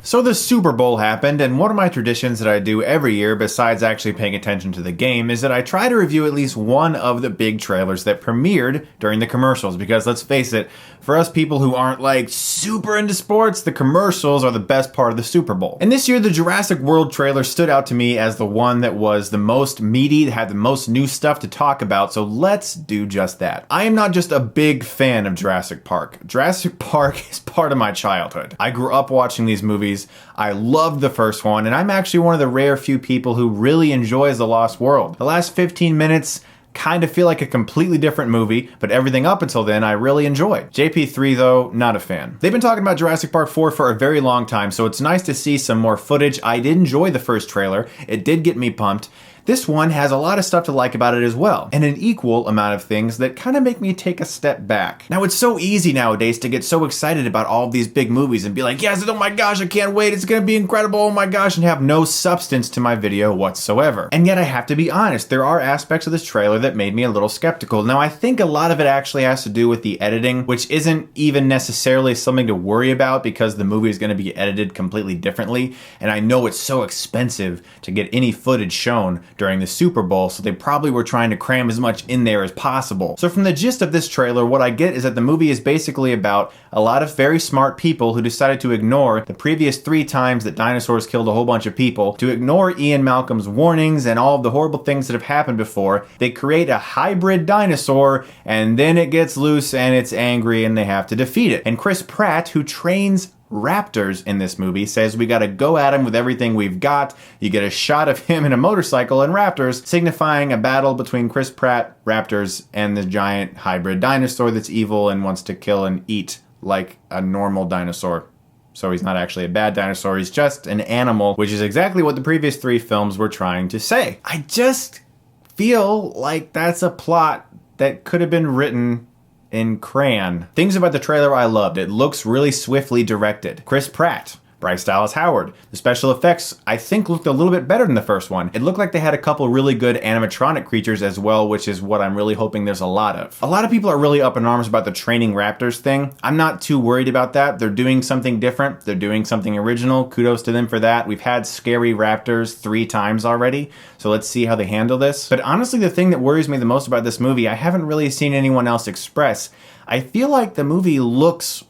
So the Super Bowl happened, and one of my traditions that I do every year, besides actually paying attention to the game, is that I try to review at least one of the big trailers that premiered during the commercials, because let's face it, for us people who aren't like super into sports, the commercials are the best part of the Super Bowl. And this year, the Jurassic World trailer stood out to me as the one that was the most meaty, that had the most new stuff to talk about, so let's do just that. I am not just a big fan of Jurassic Park. Jurassic Park is part of my childhood. I grew up watching these movies. I loved the first one, and I'm actually one of the rare few people who really enjoys The Lost World. The last 15 minutes kind of feel like a completely different movie, but everything up until then I really enjoyed. JP3 though, not a fan. They've been talking about Jurassic Park 4 for a very long time, so it's nice to see some more footage. I did enjoy the first trailer. It did get me pumped. This one has a lot of stuff to like about it as well, and an equal amount of things that kind of make me take a step back. Now, it's so easy nowadays to get so excited about all of these big movies and be like, yes, oh my gosh, I can't wait, it's gonna be incredible, oh my gosh, and have no substance to my video whatsoever. And yet I have to be honest, there are aspects of this trailer that made me a little skeptical. Now, I think a lot of it actually has to do with the editing, which isn't even necessarily something to worry about because the movie is gonna be edited completely differently, and I know it's so expensive to get any footage shown during the Super Bowl, so they probably were trying to cram as much in there as possible. So from the gist of this trailer, what I get is that the movie is basically about a lot of very smart people who decided to ignore the previous 3 times that dinosaurs killed a whole bunch of people, to ignore Ian Malcolm's warnings and all of the horrible things that have happened before. They create a hybrid dinosaur, and then it gets loose and it's angry and they have to defeat it. And Chris Pratt, who trains raptors in this movie, says we gotta go at him with everything we've got. You get a shot of him in a motorcycle and raptors, signifying a battle between Chris Pratt, raptors, and the giant hybrid dinosaur that's evil and wants to kill and eat like a normal dinosaur. So he's not actually a bad dinosaur, he's just an animal, which is exactly what the previous 3 films were trying to say. I just feel like that's a plot that could have been written in crayon. Things about the trailer I loved. It looks really swiftly directed. Chris Pratt, Bryce Dallas Howard. The special effects, I think, looked a little bit better than the first one. It looked like they had a couple really good animatronic creatures as well, which is what I'm really hoping there's a lot of. A lot of people are really up in arms about the training raptors thing. I'm not too worried about that. They're doing something different. They're doing something original. Kudos to them for that. We've had scary raptors 3 times already, so let's see how they handle this. But honestly, the thing that worries me the most about this movie, I haven't really seen anyone else express. I feel like the movie looks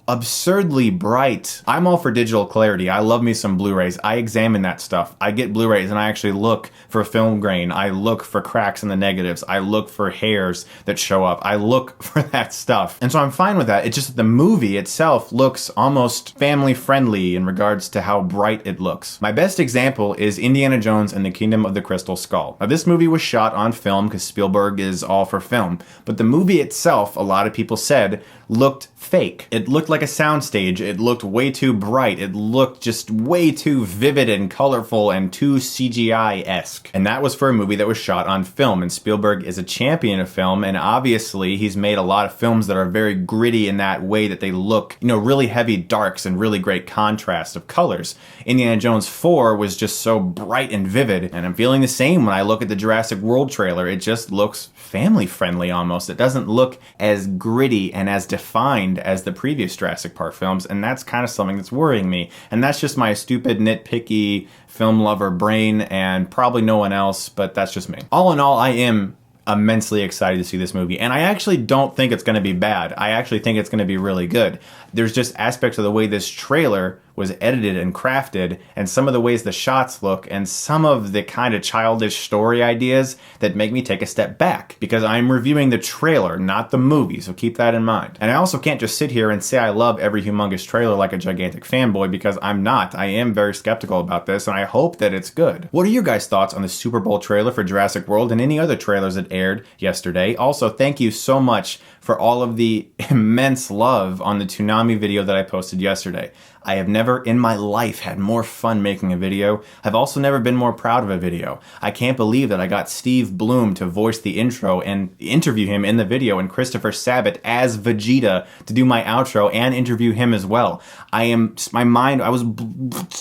absurdly bright. I'm all for digital clarity. I love me some Blu-rays. I examine that stuff. I get Blu-rays and I actually look for film grain. I look for cracks in the negatives. I look for hairs that show up. I look for that stuff. And so I'm fine with that. It's just that the movie itself looks almost family friendly in regards to how bright it looks. My best example is Indiana Jones and the Kingdom of the Crystal Skull. Now, this movie was shot on film because Spielberg is all for film, but the movie itself, a lot of people said, looked fake. It looked like a soundstage. It looked way too bright. It looked just way too vivid and colorful and too CGI-esque. And that was for a movie that was shot on film. And Spielberg is a champion of film, and obviously he's made a lot of films that are very gritty in that way that they look, you know, really heavy darks and really great contrast of colors. Indiana Jones 4 was just so bright and vivid, and I'm feeling the same when I look at the Jurassic World trailer. It just looks family friendly almost. It doesn't look as gritty and as defined as the previous Jurassic Park films, and that's kind of something that's worrying me. And that's just my stupid, nitpicky film lover brain, and probably no one else, but that's just me. All in all, I am immensely excited to see this movie, and I actually don't think it's going to be bad. I actually think it's going to be really good. There's just aspects of the way this trailer was edited and crafted, and some of the ways the shots look, and some of the kind of childish story ideas that make me take a step back, because I'm reviewing the trailer, not the movie, so keep that in mind. And I also can't just sit here and say I love every humongous trailer like a gigantic fanboy, because I'm not. I am very skeptical about this, and I hope that it's good. What are your guys' thoughts on the Super Bowl trailer for Jurassic World and any other trailers that aired yesterday? Also, thank you so much for all of the immense love on the Toonami video that I posted yesterday. I have never in my life had more fun making a video. I've also never been more proud of a video. I can't believe that I got Steve Bloom to voice the intro and interview him in the video, and Christopher Sabat as Vegeta to do my outro and interview him as well. I was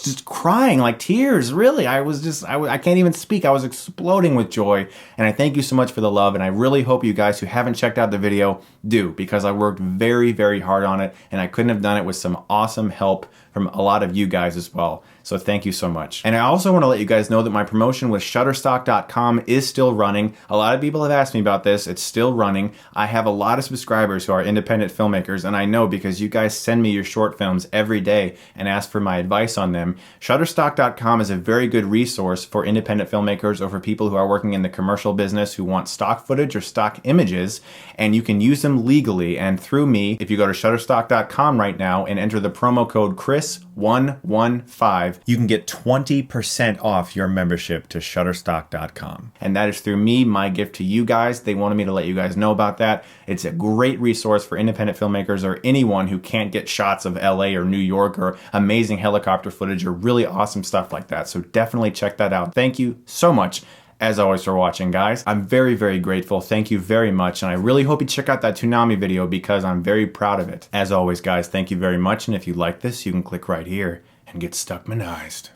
just crying like tears, really. I can't even speak. I was exploding with joy, and I thank you so much for the love, and I really hope you guys who haven't checked out the video do, because I worked very, very hard on it, and I couldn't have done it with some awesome help from a lot of you guys as well. So thank you so much. And I also want to let you guys know that my promotion with Shutterstock.com is still running. A lot of people have asked me about this. It's still running. I have a lot of subscribers who are independent filmmakers, and I know because you guys send me your short films every day and ask for my advice on them. Shutterstock.com is a very good resource for independent filmmakers or for people who are working in the commercial business who want stock footage or stock images, and you can use them legally. And through me, if you go to Shutterstock.com right now and enter the promo code Chris115, you can get 20% off your membership to Shutterstock.com. And that is through me, my gift to you guys. They wanted me to let you guys know about that. It's a great resource for independent filmmakers or anyone who can't get shots of LA or New York or amazing helicopter footage or really awesome stuff like that. So definitely check that out. Thank you so much, as always, for watching, guys. I'm very, very grateful. Thank you very much. And I really hope you check out that Toonami video because I'm very proud of it. As always, guys, thank you very much. And if you like this, you can click right here and get Stuckmanized.